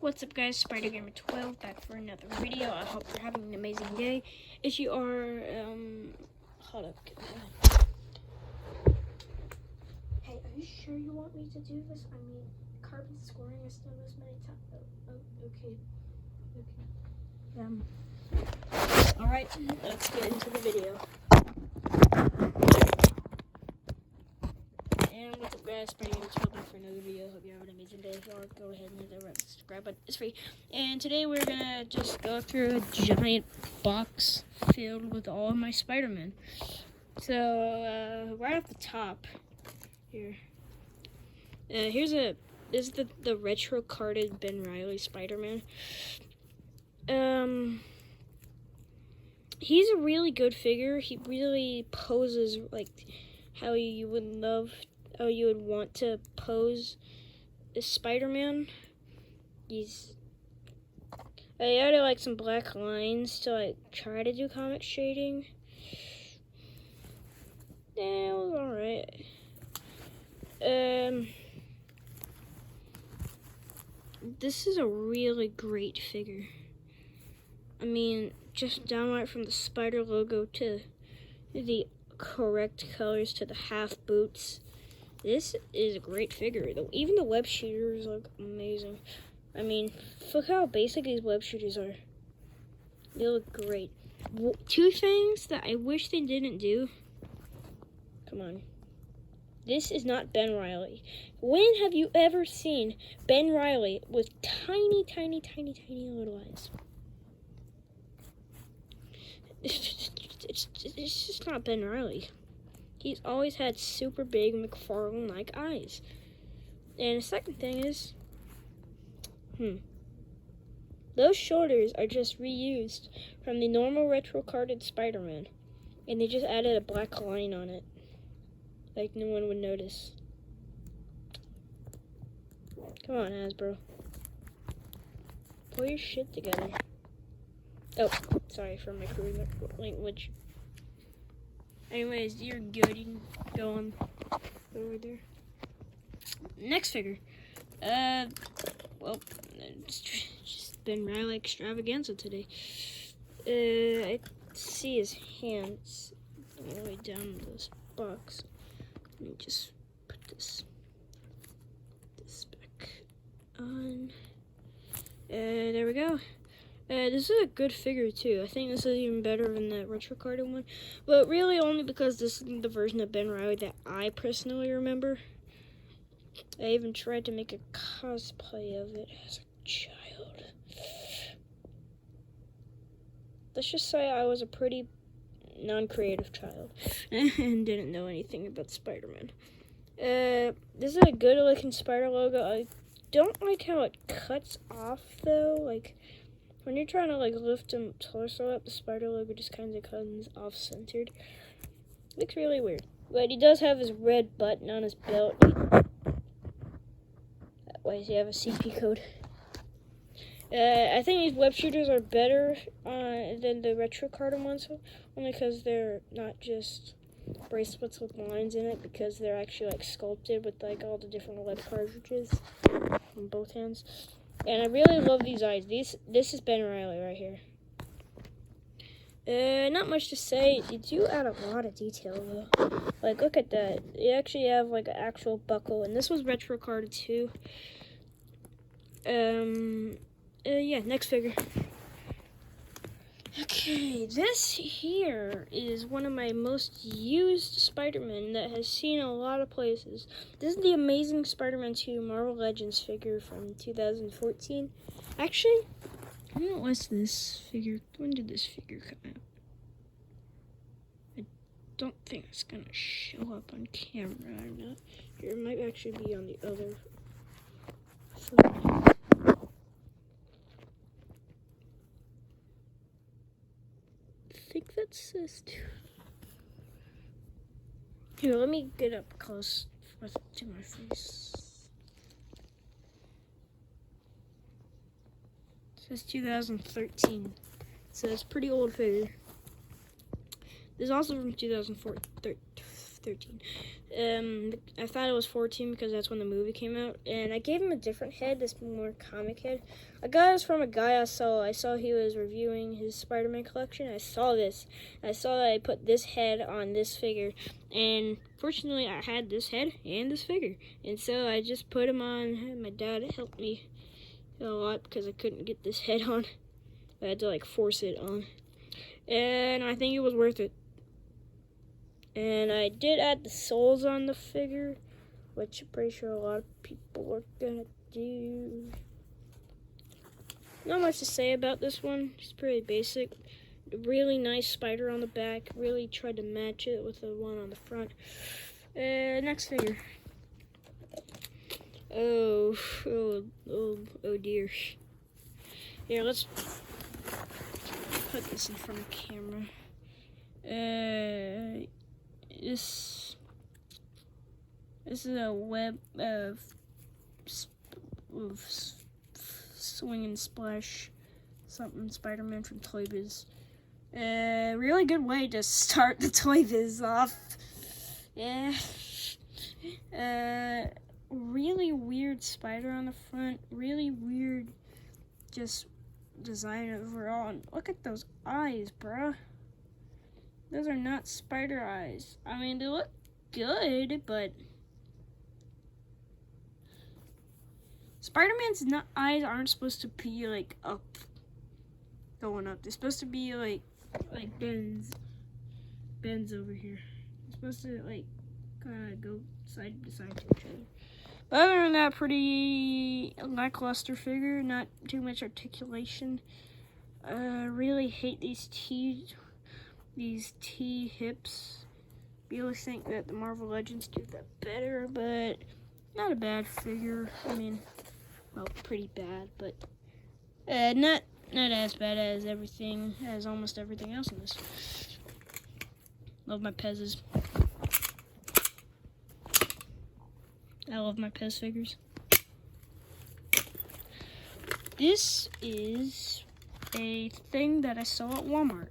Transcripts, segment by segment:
What's up, guys? SpiderGamer12 back for another video. I hope you're having an amazing day. If you are, hold up. Hey, are you sure you want me to do this? I mean, carbon scoring has done this many times. Okay. Alright, let's get into the video. And what's up, guys? SpiderGamer12 back for another video. Hope you have an amazing day. If you want, go ahead and hit the red subscribe button. It's free. And today we're gonna just go through a giant box filled with all of my Spider-Man. So right off the top here, this is the retro carded Ben Reilly Spider-Man. He's a really good figure. He really poses like how you would want to pose as Spider-Man. I added like some black lines to like try to do comic shading. Yeah, it was alright. This is a really great figure. I mean, just downright from the spider logo to the correct colors to the half boots. This is a great figure. Even the web shooters look amazing. I mean, look how basic these web shooters are. They look great. Two things that I wish they didn't do. Come on. This is not Ben Reilly. When have you ever seen Ben Reilly with tiny, tiny, tiny, tiny little eyes? It's just not Ben Reilly. He's always had super big McFarlane-like eyes. And the second thing is, those shoulders are just reused from the normal retro carded Spider-Man. And they just added a black line on it. Like no one would notice. Come on, Hasbro. Pull your shit together. Oh, sorry for my crude language. Anyways, you're good. You can go on over there. Next figure. Well, it's just Ben Reilly extravaganza today. I see his hands all the way down in this box. Let me just put this back on. There we go. This is a good figure too. I think this is even better than that retro carded one, but really only because this is the version of Ben Reilly that I personally remember. I even tried to make a cosplay of it as a child. Let's just say I was a pretty non-creative child and didn't know anything about Spider-Man. This is a good looking spider logo. I don't like how it cuts off though. Like, when you're trying to like lift him torso up, the spider logo just kind of comes off centered. Looks really weird. But he does have his red button on his belt. Why does he have a CP code? I think these web shooters are better than the retro carded ones, only because they're not just bracelets with lines in it, because they're actually like sculpted with like all the different web cartridges on both hands. And I really love these eyes. This is Ben Reilly right here. Not much to say. You do add a lot of detail though. Like, look at that. You actually have like an actual buckle, and this was retro carded too. Yeah, next figure. Okay, this here is one of my most used Spider-Man that has seen a lot of places. This is the Amazing Spider-Man 2 Marvel Legends figure from 2014. Actually, when was this figure? When did this figure come out? I don't think it's gonna show up on camera. I'm not here. It might actually be on the other phone. I think that's this too. Here, let me get up close to my face. It says 2013. So it's a pretty old figure. This is also from 2013. I thought it was 14 because that's when the movie came out, and I gave him a different head, this more comic head. I got this from a guy I saw. I saw he was reviewing his Spider-Man collection. I saw this. I saw that I put this head on this figure, and fortunately I had this head and this figure, and so I just put him on. My dad helped me a lot because I couldn't get this head on. I had to like force it on, and I think it was worth it. And I did add the soles on the figure, which I'm pretty sure a lot of people are gonna do. Not much to say about this one. It's pretty basic. Really nice spider on the back. Really tried to match it with the one on the front. Next figure. Oh dear. Here, let's put this in front of the camera. This is a web of Swing and Splash something Spider-Man from Toy Biz. Really good way to start the Toy Biz off. Yeah. Really weird spider on the front. Really weird just design overall. And look at those eyes, bruh. Those are not spider eyes. I mean, they look good, but Spider-Man's eyes aren't supposed to be like up, going up. They're supposed to be like bends over here. They're supposed to like kind of go side to side to each other. But other than that, pretty lackluster figure. Not too much articulation. Really hate these T hips. Really think that the Marvel Legends do that better, but not a bad figure. I mean, well, pretty bad, but not as bad as almost everything else in this. Love my Pez's. I love my Pez figures. This is a thing that I saw at Walmart.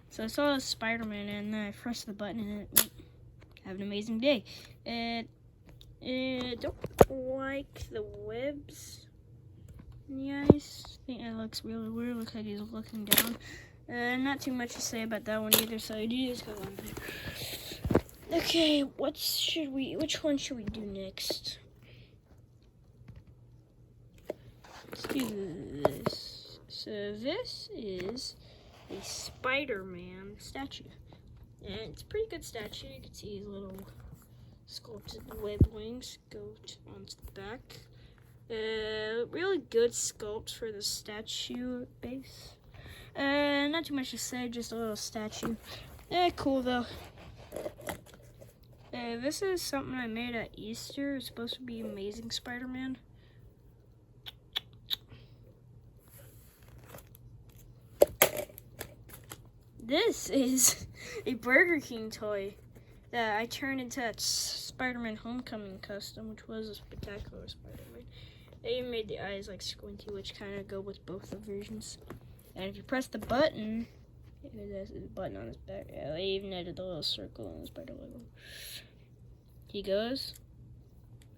So I saw a Spider-Man and then I pressed the button and it went, have an amazing day. Don't like the webs in the eyes. I think that looks really weird. Looks like he's looking down. Not too much to say about that one either, so I do just go on there. Okay, which one should we do next? Let's do this. So this is a Spider-Man statue. And it's a pretty good statue. You can see his little sculpted web wings go onto the back. Really good sculpt for the statue base. Not too much to say, just a little statue. Cool though. This is something I made at Easter. It's supposed to be Amazing Spider-Man. This is a Burger King toy that I turned into that Spider-Man Homecoming custom, which was a spectacular Spider-Man. They even made the eyes like squinty, which kind of go with both the versions. And if you press the button, there's a button on his back. Yeah, they even added the little circle on the spider logo. He goes,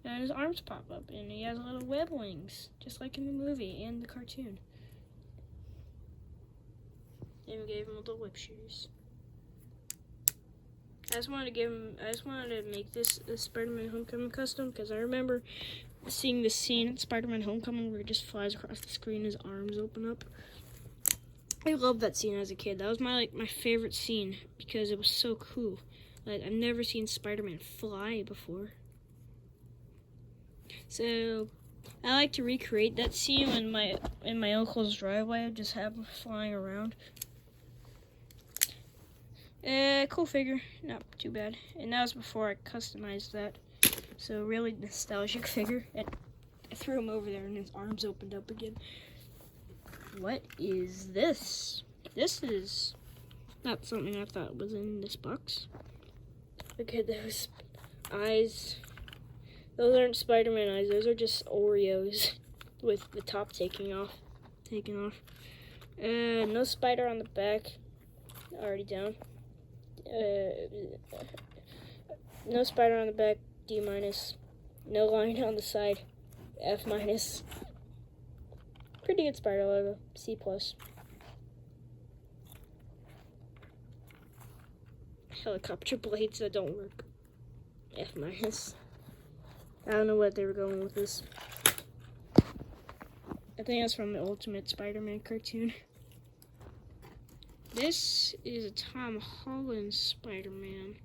and his arms pop up, and he has little web wings, just like in the movie and the cartoon. And we gave him little whip shooters. I just wanted to make this a Spider-Man Homecoming custom because I remember seeing this scene in Spider-Man Homecoming where he just flies across the screen, his arms open up. I loved that scene as a kid. That was my favorite scene because it was so cool. Like, I've never seen Spider-Man fly before. So I like to recreate that scene in my uncle's driveway. I just have him flying around. Cool figure, not too bad. And that was before I customized that. So really nostalgic figure. And I threw him over there and his arms opened up again. What is this? This is not something I thought was in this box. Look at those eyes. Those aren't Spider-Man eyes. Those are just Oreos with the top taken off. No spider on the back. Already down. No spider on the back, D-. No line on the side, F-. Pretty good spider logo, C+. Helicopter blades that don't work, F-. I don't know what they were going with this. I think that's from the Ultimate Spider-Man cartoon. This is a Tom Holland Spider-Man.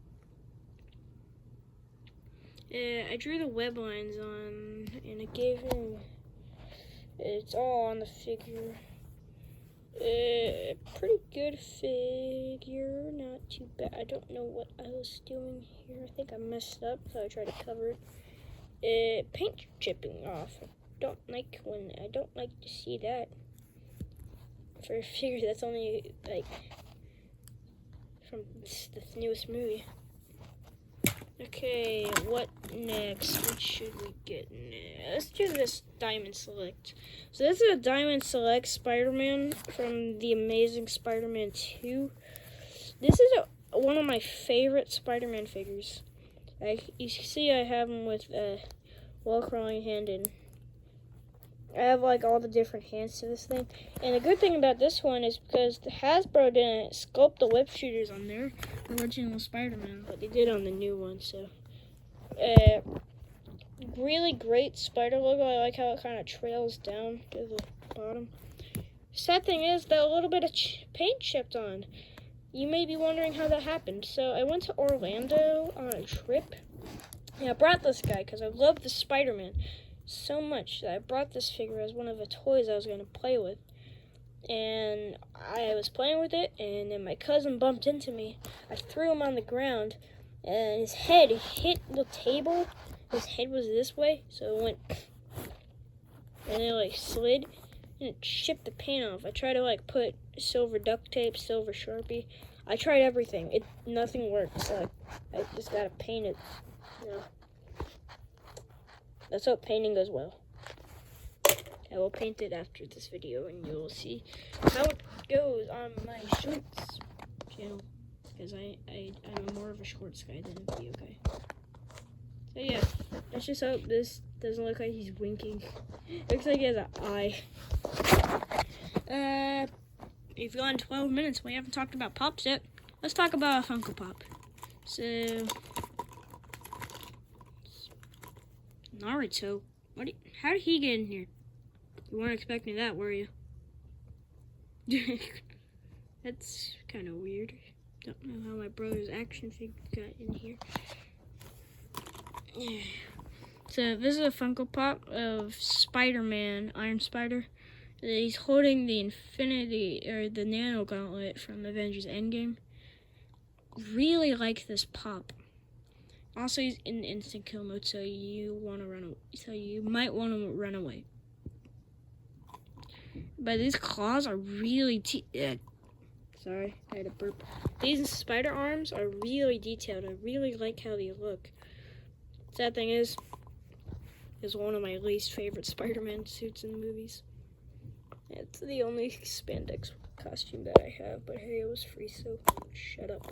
I drew the web lines on, and I gave him, it's all on the figure. Pretty good figure, not too bad. I don't know what I was doing here. I think I messed up, so I tried to cover it. Paint chipping off. I don't like to see that. For a figure that's only like from the newest movie. Okay, what next? What should we get next? Let's do this Diamond Select. So this is a Diamond Select Spider-Man from The Amazing Spider-Man 2. This is one of my favorite Spider-Man figures. You see I have him with wall-crawling hand, and I have like all the different hands to this thing. And the good thing about this one is because the Hasbro didn't sculpt the web shooters on their original Spider-Man, but they did on the new one. So, really great spider logo. I like how it kind of trails down to the bottom. Sad thing is that a little bit of paint chipped on. You may be wondering how that happened. So I went to Orlando on a trip, and I brought this guy because I love the Spider-Man so much that I brought this figure as one of the toys I was going to play with. And I was playing with it, and then my cousin bumped into me. I threw him on the ground, and his head hit the table. His head was this way, so it went, and it like slid, and it chipped the paint off. I tried to like put silver duct tape, silver Sharpie. I tried everything. Nothing worked, so I just gotta paint it. You know. Let's hope painting goes well. I will paint it after this video, and you will see how it goes on my shorts channel, because I'm more of a shorts guy than a video guy. So yeah, let's just hope this doesn't look like he's winking. Looks like he has an eye. We've gone 12 minutes. We haven't talked about pops yet. Let's talk about a Funko Pop. So, Naruto. How did he get in here? You weren't expecting that, were you? That's kind of weird. Don't know how my brother's action figure got in here. So this is a Funko Pop of Spider-Man, Iron Spider. He's holding the the Nano Gauntlet from Avengers Endgame. Really like this pop. Also, he's in instant kill mode, so you might want to run away. But these claws are really sorry, I had a burp. These spider arms are really detailed. I really like how they look. Sad thing is one of my least favorite Spider-Man suits in the movies. It's the only spandex costume that I have, but hey, it was free, so shut up.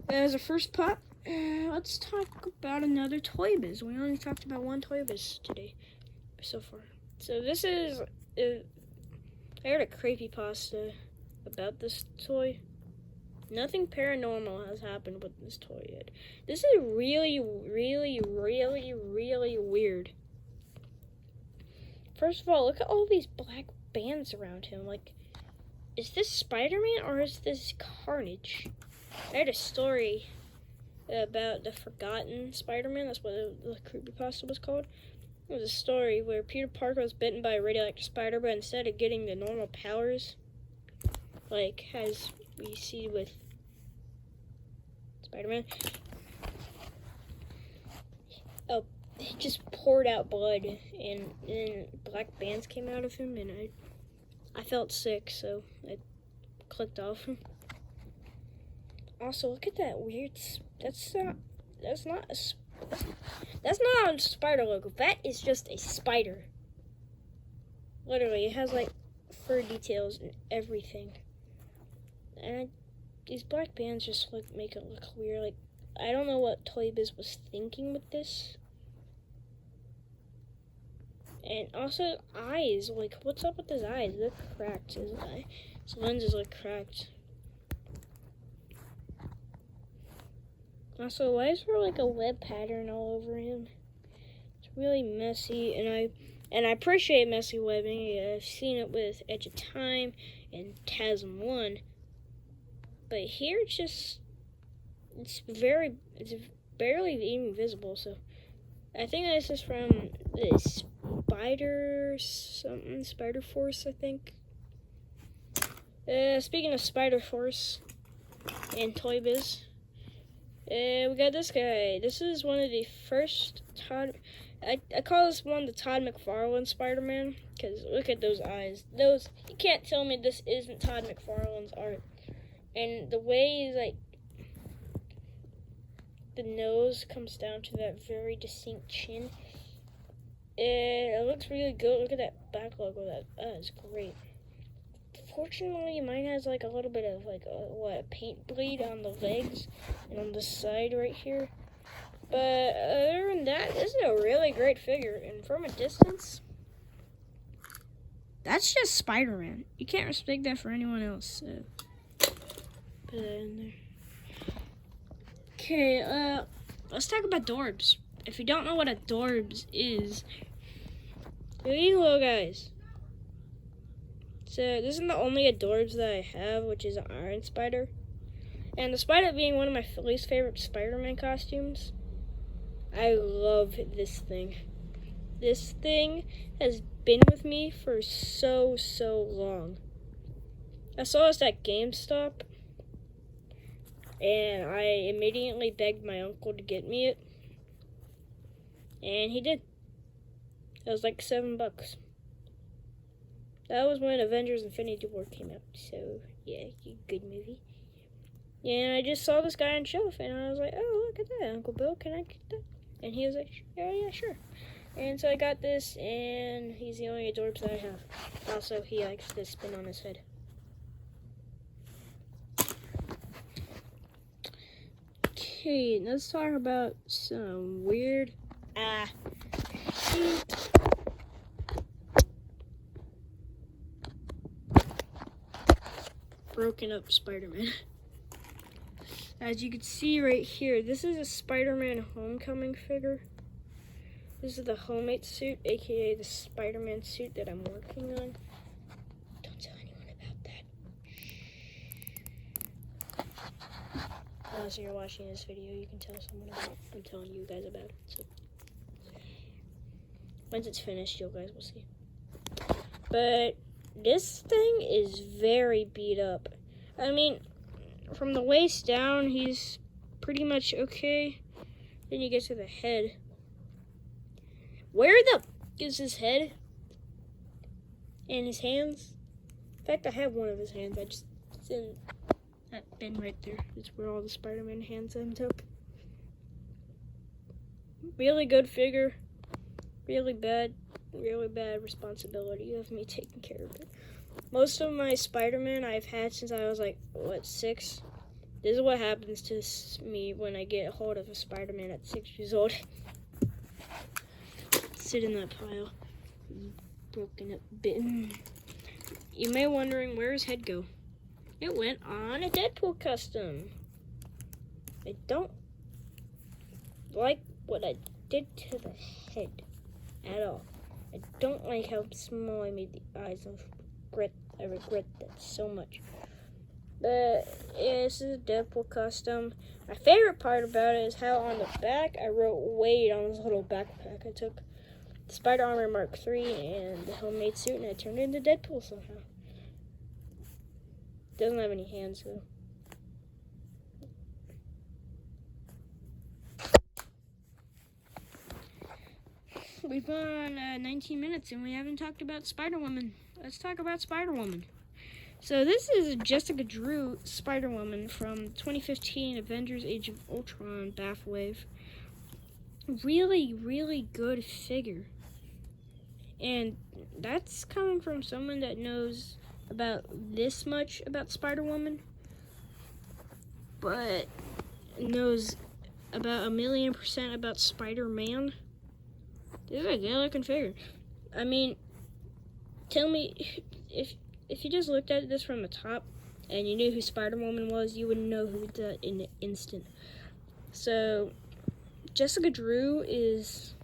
As a first pop, let's talk about another Toy Biz. We only talked about one Toy Biz today so far. So this is, I heard a creepypasta about this toy. Nothing paranormal has happened with this toy yet. This is really, really, really, really weird. First of all, look at all these black bands around him. Like, is this Spider-Man or is this Carnage? I heard a story about the Forgotten Spider-Man. That's what the creepypasta was called. It was a story where Peter Parker was bitten by a radioactive spider, but instead of getting the normal powers, like as we see with Spider-Man, he just poured out blood, and then black bands came out of him, and I felt sick, so I clicked off. Also, look at that weird. That's not a spider logo. That is just a spider. Literally, it has like fur details and everything. And these black bands just make it look weird. Like, I don't know what Toy Biz was thinking with this. And also, eyes. Like, what's up with his eyes? They're cracked. His lenses look cracked. Also, why is there like a web pattern all over him? It's really messy, and I appreciate messy webbing. I've seen it with Edge of Time and TASM 1. But here it's barely even visible, so I think this is from the Spider Force, I think. Speaking of Spider Force and Toy Biz, we got this guy. This is one of the first I call this one the Todd McFarlane Spider-Man, because look at those eyes. You can't tell me this isn't Todd McFarlane's art. And the way like the nose comes down to that very distinct chin, it looks really good. Look at that back logo. That is great. Fortunately, mine has like a little bit of like a paint bleed on the legs and on the side right here. But other than that, this is a really great figure. And from a distance, that's just Spider-Man. You can't mistake that for anyone else. So put that in there. Okay, let's talk about Dorbs. If you don't know what a Dorbs is, they're these little guys. So this isn't the only Adorbs that I have, which is an Iron Spider. And the Spider being one of my least favorite Spider-Man costumes, I love this thing. This thing has been with me for so long. I saw this at GameStop, and I immediately begged my uncle to get me it. And he did. It was like $7. That was when Avengers Infinity War came out. So, yeah, good movie. And I just saw this guy on shelf, and I was like, oh, look at that, Uncle Bill, can I get that? And he was like, yeah, sure. And so I got this, and he's the only Adorbs that I have. Also, he likes to spin on his head. Okay, let's talk about some weird shit. Broken up Spider-Man. As you can see right here, this is a Spider-Man Homecoming figure. This is the homemade suit, aka the Spider-Man suit that I'm working on. Don't tell anyone about that. Unless you're watching this video, you can tell someone about it. I'm telling you guys about it. So once it's finished, you guys will see. But this thing is very beat up. I mean, from the waist down, he's pretty much okay. Then you get to the head. Where the is his head? And his hands? In fact, I have one of his hands. It's in that bin right there. It's where all the Spider-Man hands end up. Really good figure. Really bad responsibility of me taking care of it. Most of my Spider-Man I've had since I was like, 6? This is what happens to me when I get a hold of a Spider-Man at 6 years old. Sit in that pile. Broken up bin. You may be wondering, where his head go? It went on a Deadpool custom. I don't like what I did to the head at all. I don't like how small I made the eyes. I regret that so much. But yeah, this is a Deadpool custom. My favorite part about it is how on the back I wrote Wade on this little backpack. I took the Spider Armor Mark III and the homemade suit and I turned it into Deadpool somehow. Doesn't have any hands though. We've gone 19 minutes and we haven't talked about Spider-Woman. Let's talk about Spider-Woman. So this is Jessica Drew Spider-Woman from 2015 Avengers Age of Ultron Bathwave. Really good figure. And that's coming from someone that knows about this much about Spider-Woman. but knows about 1,000,000% about Spider-Man. This is a good looking figure. I mean, tell me, if you just looked at this from the top and you knew who Spider-Woman was, you would know who that in an instant. So, Jessica Drew is...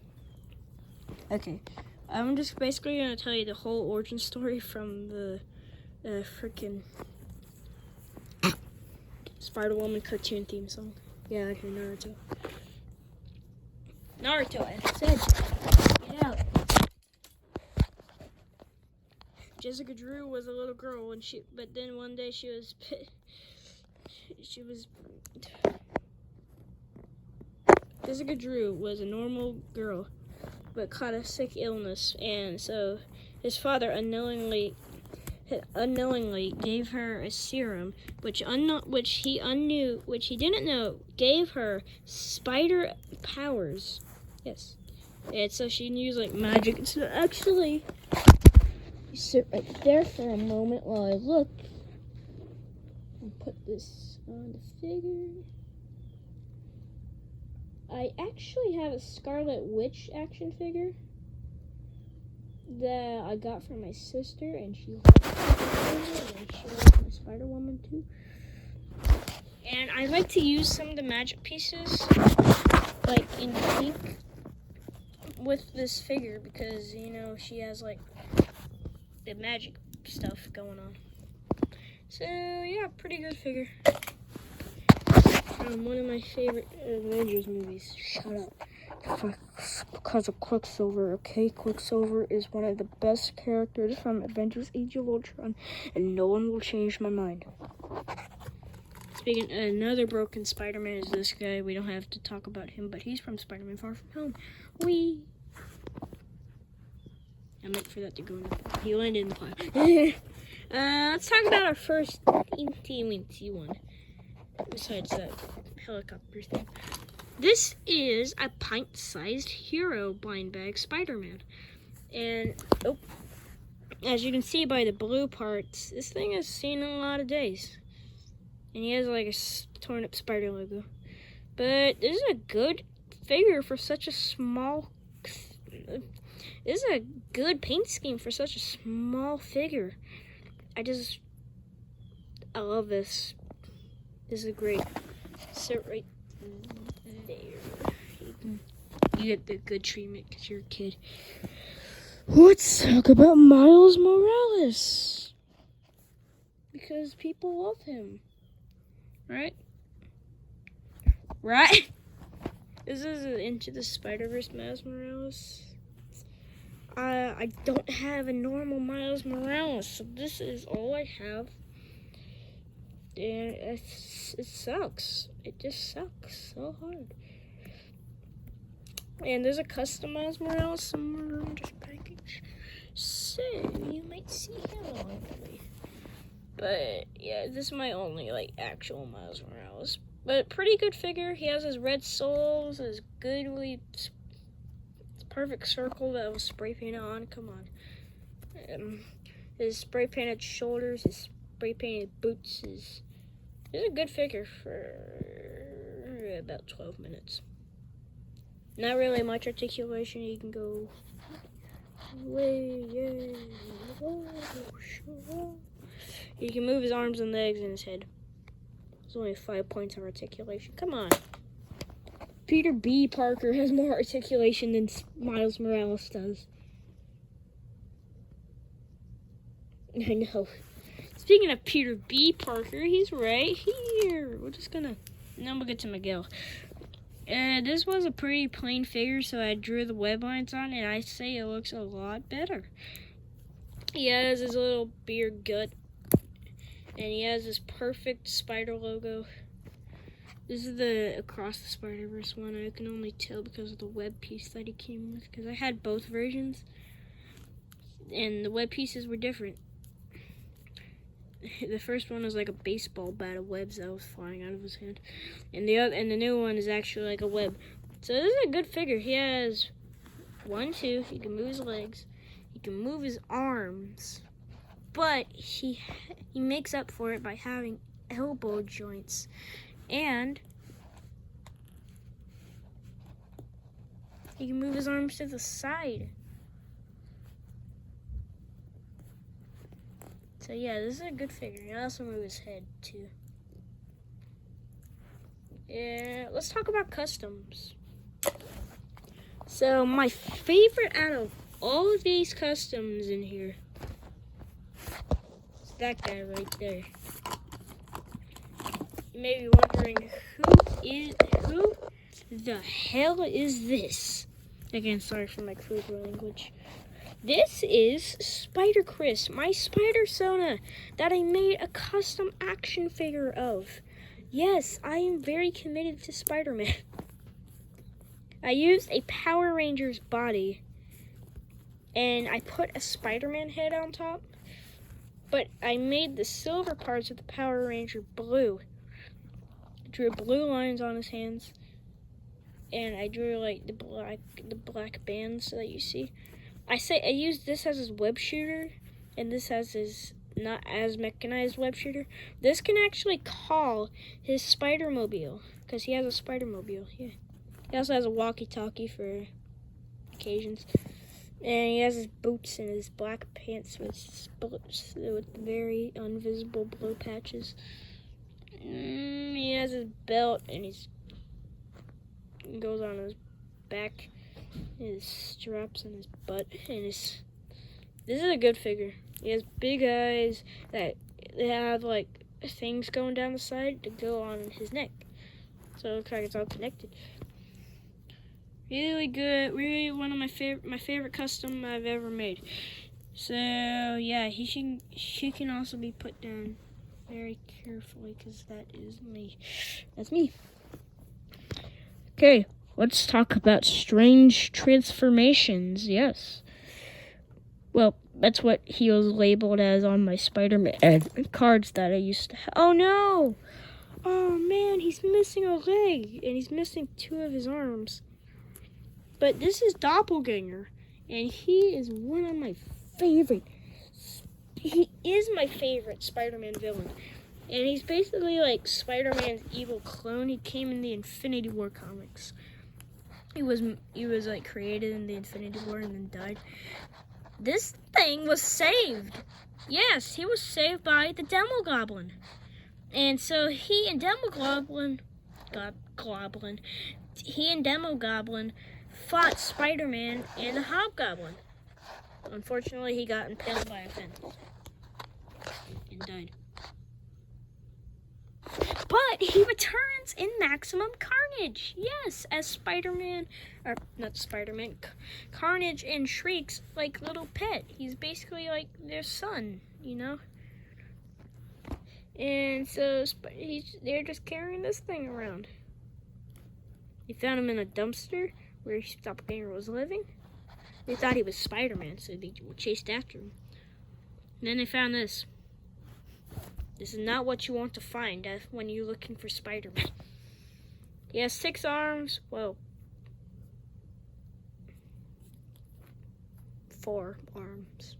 Okay, I'm just basically going to tell you the whole origin story from the freaking Spider-Woman cartoon theme song. Yeah, okay, Naruto. Naruto, I said. Get out. Jessica Drew was a little girl, but then one day she was Jessica Drew was a normal girl, but caught a sick illness, and so his father unknowingly gave her a serum, which he didn't know gave her spider powers. Yes, and so she used like magic. So actually, you sit right there for a moment while I look and put this on the figure. I actually have a Scarlet Witch action figure that I got from my sister, and she likes my Spider-Woman too. And I like to use some of the magic pieces, like in pink, with this figure because, you know, she has like the magic stuff going on. So yeah, pretty good figure. One of my favorite Avengers movies. Shut up. Because of Quicksilver, okay? Quicksilver is one of the best characters from Avengers Age of Ultron, and no one will change my mind. Speaking, another broken Spider-Man is this guy. We don't have to talk about him, but he's from Spider-Man Far From Home. I meant for that to go in the pile. He landed in the pile. Let's talk about our first teensy one. Besides that helicopter thing. This is a pint-sized hero blind bag Spider-Man. And, as you can see by the blue parts, this thing has seen a lot of days. And he has like a torn up spider logo. But this is a good figure for such a small... This is a good paint scheme for such a small figure. I love this. This is great. Sit right there. You get the good treatment because you're a kid. Let's talk about Miles Morales. Because people love him. Right? Right? This is Into the Spider-Verse Miles Morales. I don't have a normal Miles Morales, so this is all I have. And it sucks. It just sucks so hard. And there's a customized Morales somewhere in this package, so you might see him along the way. But yeah, this is my only like actual Miles Morales. But pretty good figure. He has his red soles, his goodly perfect circle that was spray painted on. Come on. His spray painted shoulders, his spray painted boots. It's a good figure for about 12 minutes. Not really much articulation. You can go way, yeah. You can move his arms and legs and his head. There's only 5 points of articulation. Come on. Peter B. Parker has more articulation than Miles Morales does. I know. Speaking of Peter B. Parker, he's right here. Now we'll get to Miguel. This was a pretty plain figure, so I drew the web lines on, and I say it looks a lot better. He has his little beard gut, and he has this perfect spider logo. This is the Across the Spider-Verse one. I can only tell because of the web piece that he came with, because I had both versions, and the web pieces were different. The first one was like a baseball bat of webs that was flying out of his hand, and the new one is actually like a web. So this is a good figure. He has 1, 2. He can move his legs. He can move his arms, but he makes up for it by having elbow joints. And he can move his arms to the side. So yeah, this is a good figure. He also move his head too. Yeah, let's talk about customs. So my favorite out of all of these customs in here is that guy right there. You may be wondering who the hell is this? Again, sorry for my crude language. This is Spider Chris, my Spider Sona that I made a custom action figure of. Yes, I am very committed to Spider-Man. I used a Power Ranger's body and I put a Spider-Man head on top, but I made the silver parts of the Power Ranger blue. I drew blue lines on his hands, and I drew like the black bands that you see. I used this as his web shooter, and this as his not as mechanized web shooter. This can actually call his Spider-Mobile, because he has a Spider-Mobile. Yeah. He also has a walkie-talkie for occasions. And he has his boots and his black pants with very invisible blue patches. He has his belt, and he goes on his back, his straps and his butt, and this is a good figure. He has big eyes that have like things going down the side to go on his neck, so it looks like it's all connected. Really good, really one of my favorite custom I've ever made. So yeah, she can also be put down very carefully because that is me. That's me. Okay, let's talk about strange transformations. Yes. Well, that's what he was labeled as on my Spider-Man cards that I used to have. Oh no! Oh man, he's missing a leg and he's missing 2 of his arms. But this is Doppelganger, and he is one of my favorite. He is my favorite Spider-Man villain, and he's basically like Spider-Man's evil clone. He came in the Infinity War comics. He was like created in the Infinity War and then died. This thing was saved. Yes, he was saved by the Demogoblin, and so he and Demogoblin fought Spider-Man and the Hobgoblin. Unfortunately, he got impaled by a fence and died. But he returns in Maximum Carnage. Yes, as Spider-Man, or not Spider-Man, Carnage and Shriek's like little pet. He's basically like their son, you know? And so they're just carrying this thing around. They found him in a dumpster where Doppelganger was living. They thought he was Spider-Man, so they chased after him. And then they found this. This is not what you want to find when you're looking for Spider-Man. He has 6 arms. Well, 4 arms.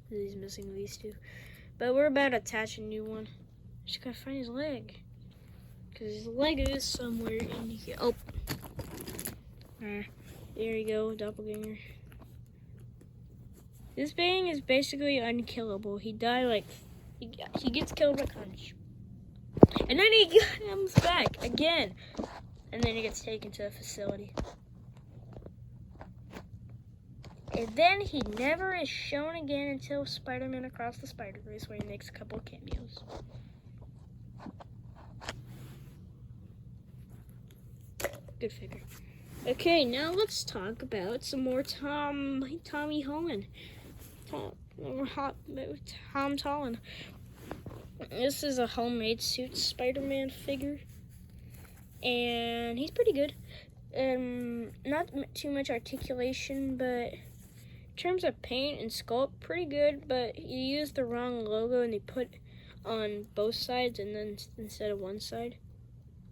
He's missing these 2. But we're about to attach a new one. Just gotta find his leg. Because his leg is somewhere in here. Oh. There you go, Doppelganger. This thing is basically unkillable. He died like... He gets killed by Carnage. And then he comes back again. And then he gets taken to a facility. And then he never is shown again until Spider-Man Across the Spider-Verse, where he makes a couple of cameos. Good figure. Okay, now let's talk about some more Tommy Holland. Tom Holland. This is a homemade suit Spider-Man figure, and he's pretty good. Not too much articulation, but in terms of paint and sculpt, pretty good. But you used the wrong logo, and they put on both sides, and then instead of one side.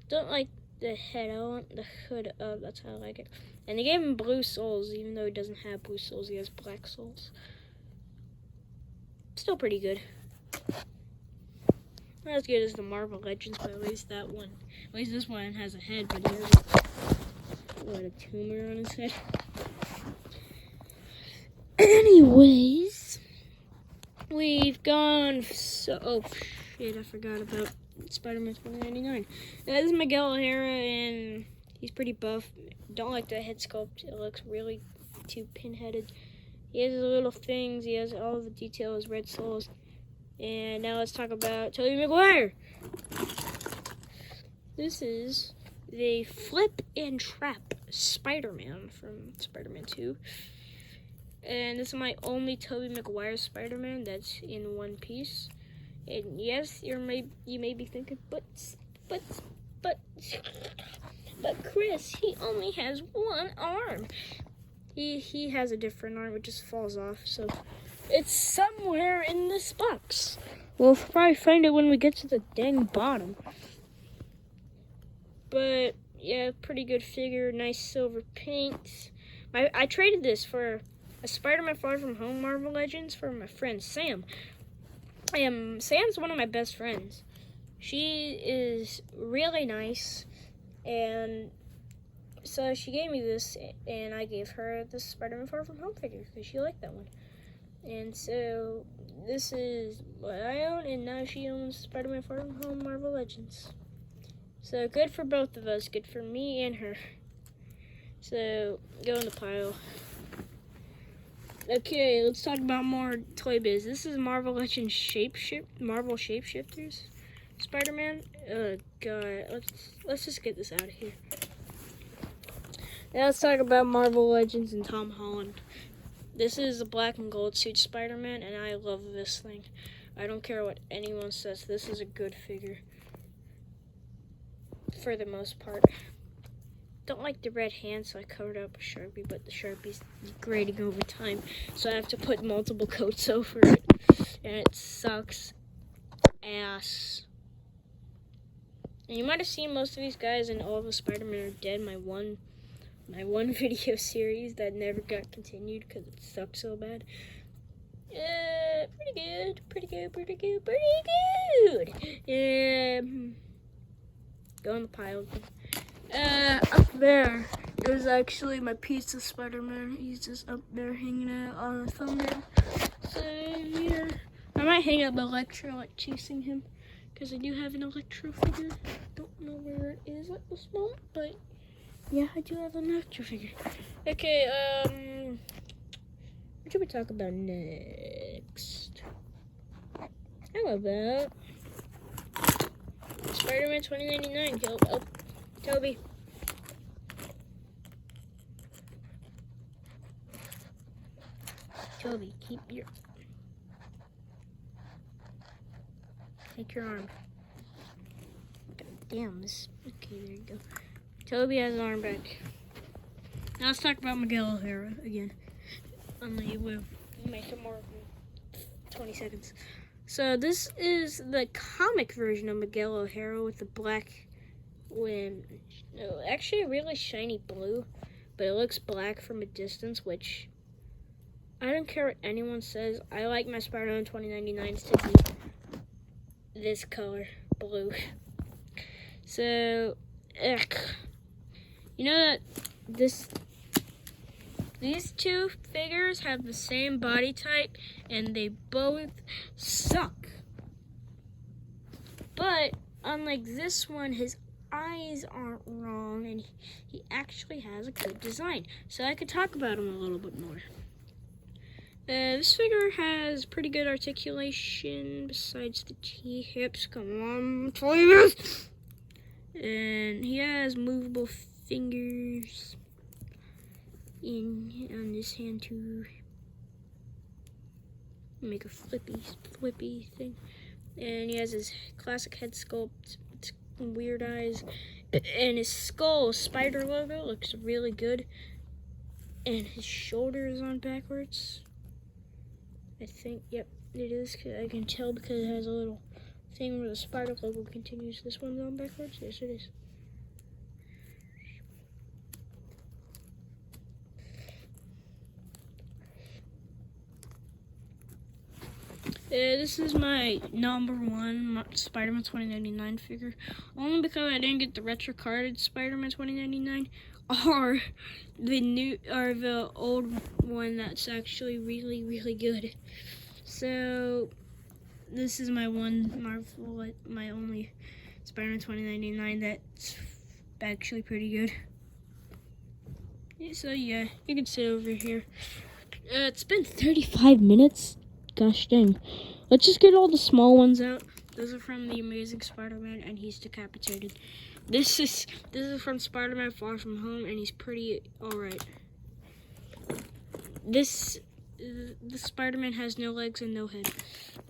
Don't like the head. I want the hood up. That's how I like it. And they gave him blue soles, even though he doesn't have blue soles. He has black soles. Still pretty good. Not as good as the Marvel Legends, but at least that one. At least this one has a head, but he has a tumor on his head. Anyways, we've gone so. Oh shit! I forgot about Spider-Man 2099. This is Miguel O'Hara, and he's pretty buff. Don't like the head sculpt. It looks really too pinheaded. He has his little things. He has all the details, red souls. And now let's talk about Tobey Maguire. This is the Flip and Trap Spider-Man from Spider-Man 2. And this is my only Tobey Maguire Spider-Man that's in one piece. And yes, you may be thinking, but Chris, he only has one arm. He has a different arm, it just falls off. So it's somewhere in this box. We'll probably find it when we get to the dang bottom. But yeah, pretty good figure, nice silver paint. I traded this for a Spider-Man Far From Home Marvel Legends for my friend Sam. Sam's one of my best friends. She is really nice, and so she gave me this, and I gave her the Spider-Man Far From Home figure because she liked that one. And so this is what I own, and now she owns Spider-Man Far From Home Marvel Legends. So good for both of us, good for me and her. So go in the pile. Okay, let's talk about more Toy Biz. This is Marvel Legends Marvel Shapeshifters Spider-Man. Oh god, let's just get this out of here. Now let's talk about Marvel Legends and Tom Holland. This is the black and gold suit Spider-Man, and I love this thing. I don't care what anyone says, this is a good figure. For the most part. Don't like the red hand, so I covered up with Sharpie, but the Sharpie's degrading over time, so I have to put multiple coats over it, and it sucks ass. And you might have seen most of these guys in All the Spider-Man Are Dead, my one video series that never got continued because it sucked so bad. Pretty good. Go in the pile. Up there is actually my pizza Spider-Man. He's just up there hanging out on a thumbnail. So yeah, I might hang up Electro, like chasing him, because I do have an Electro figure. Don't know where it is at this moment, but yeah, I do have an Electro figure. Okay, what should we talk about next? How about Spider-Man 2099? Oh, Toby. Toby, take your arm. God damn this. Okay, there you go. Toby has his arm back. Now let's talk about Miguel O'Hara again. Only we'll make it more than 20 seconds. So this is the comic version of Miguel O'Hara with the black actually a really shiny blue, but it looks black from a distance, which I don't care what anyone says. I like my Spider-Man 2099s to be this color, blue. So, you know that these two figures have the same body type, and they both suck. But unlike this one, his eyes aren't wrong, and he actually has a good design. So I could talk about him a little bit more. This figure has pretty good articulation besides the T-hips. Come on, Toys! And he has movable fingers on this hand to make a flippy thing. And he has his classic head sculpt, weird eyes, and his skull spider logo looks really good. And his shoulder is on backwards. I think, yep, it is. I can tell because it has a little thing where the spider logo continues. This one's on backwards. Yes, it is. This is my #1 Spider-Man 2099 figure. Only because I didn't get the retro carded Spider-Man 2099 or the old one that's actually really, really good. So this is my my only Spider-Man 2099 that's actually pretty good. So yeah, you can sit over here. It's been 35 minutes. Gosh dang. Let's just get all the small ones out. Those are from The Amazing Spider-Man, and he's decapitated. This is from Spider-Man Far From Home, and he's pretty alright. The Spider-Man has no legs and no head.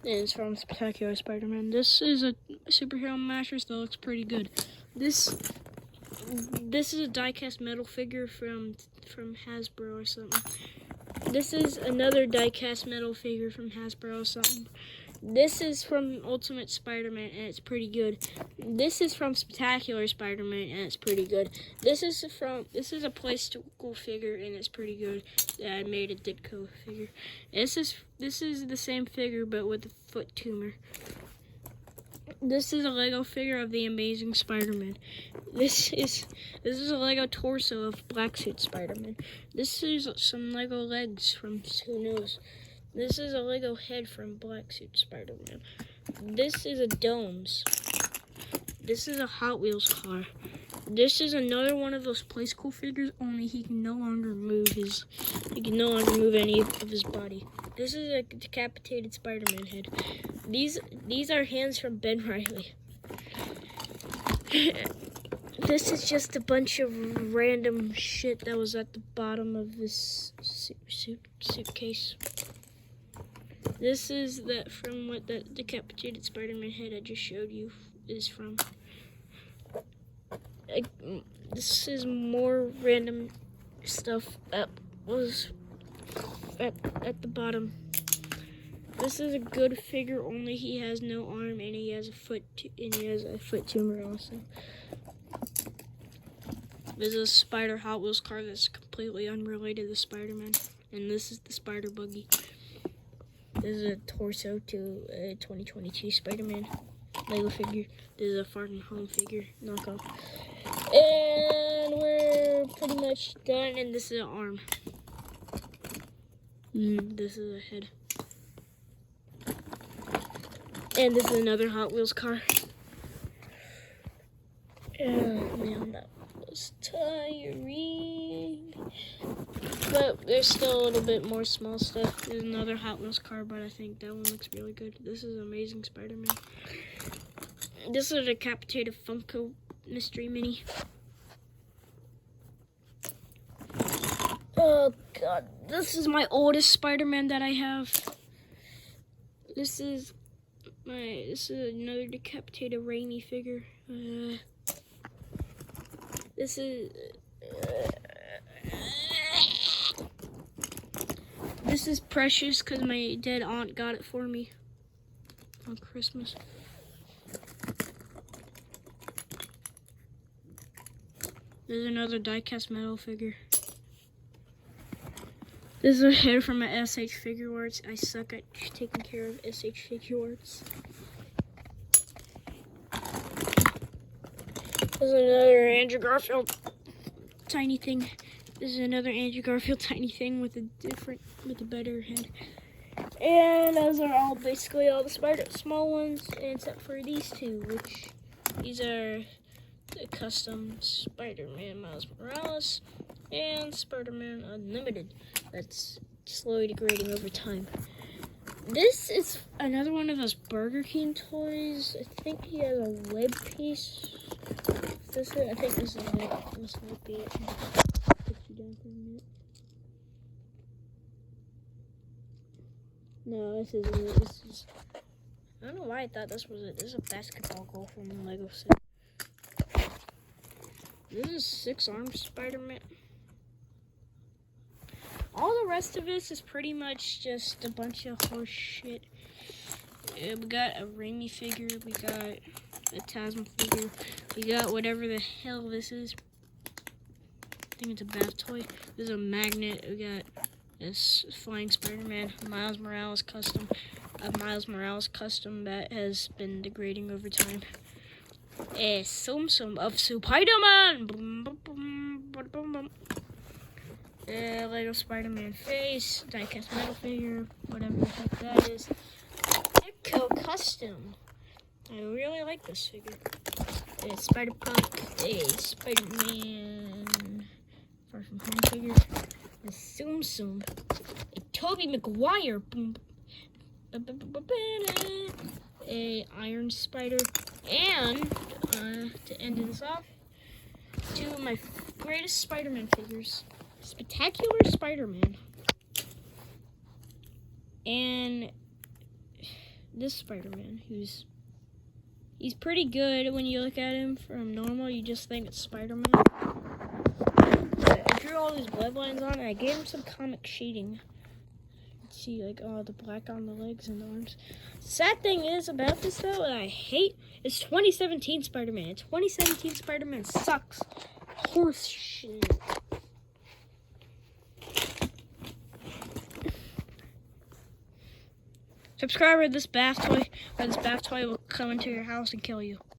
And it's from Spectacular Spider-Man. This is a superhero mattress that looks pretty good. This is a die-cast metal figure from Hasbro or something. This is another die-cast metal figure from Hasbro or something. This is from Ultimate Spider-Man, and it's pretty good. This is from Spectacular Spider-Man, and it's pretty good. This is a plastical figure, and it's pretty good. I made a Ditko figure. This is the same figure, but with a foot tumor. This is a Lego figure of The Amazing Spider-Man. This is a Lego torso of Black Suit Spider-Man. This is some Lego legs from who knows. This is a Lego head from Black Suit Spider-Man. This is a domes. This is a Hot Wheels car. This is another one of those Play School figures, only he can no longer move any of his body. This is a decapitated Spider-Man head. These are hands from Ben Reilly. This is just a bunch of random shit that was at the bottom of this suitcase. This is from what the decapitated Spider-Man head I just showed you is from. This is more random stuff that was at the bottom. This is a good figure, only he has no arm and he has a foot tumor also. There's a Spider Hot Wheels car that's completely unrelated to Spider-Man, and this is the Spider Buggy. This is a torso to a 2022 Spider-Man Lego figure. This is a Far From Home figure knockoff. And we're pretty much done, and this is an arm. This is a head. And this is another Hot Wheels car. Oh man, that was tiring. But there's still a little bit more small stuff. There's another Hot Wheels car, but I think that one looks really good. This is Amazing Spider-Man. This is a decapitated Funko Mystery Mini. Oh god, this is my oldest Spider-Man that I have. This is another decapitated Raimi figure. This is precious because my dead aunt got it for me on Christmas. There's another die-cast metal figure. This is a head from a SH Figure Arts. I suck at taking care of SH Figure Arts. There's another Andrew Garfield tiny thing. This is another Andrew Garfield tiny thing with a better head. And those are basically all the small ones, except for these two, which these are the custom Spider-Man Miles Morales and Spider-Man Unlimited. That's slowly degrading over time. This is another one of those Burger King toys. I think he has a web piece. I think this is it. This might be it. Put you down for a minute. No, this isn't it. This is. I don't know why I thought this was it. This is a basketball goal from the Lego set. This is 6-armed Spider-Man. All the rest of this is pretty much just a bunch of horse shit. We got a Raimi figure. We got a Tasman figure. We got whatever the hell this is. I think it's a bath toy. There's a magnet. We got this Flying Spider-Man Miles Morales custom. A Miles Morales custom that has been degrading over time. A Sum of Spider-Man. Lego Spider-Man face, diecast metal figure, whatever the heck that is. Echo custom. I really like this figure. A Spider-Punk, a Spider-Man Far From Home figure, a Tsum, a Tobey Maguire, a Iron Spider, and to end this off, two of my greatest Spider-Man figures, Spectacular Spider-Man, and this Spider-Man, he's pretty good. When you look at him from normal, you just think it's Spider-Man. I drew all these bloodlines on, and I gave him some comic shading. See, like, oh, the black on the legs and the arms. Sad thing is about this, though, that I hate, is 2017 Spider-Man. 2017 Spider-Man sucks. Horse shit. Subscribe, or this bath toy will come into your house and kill you.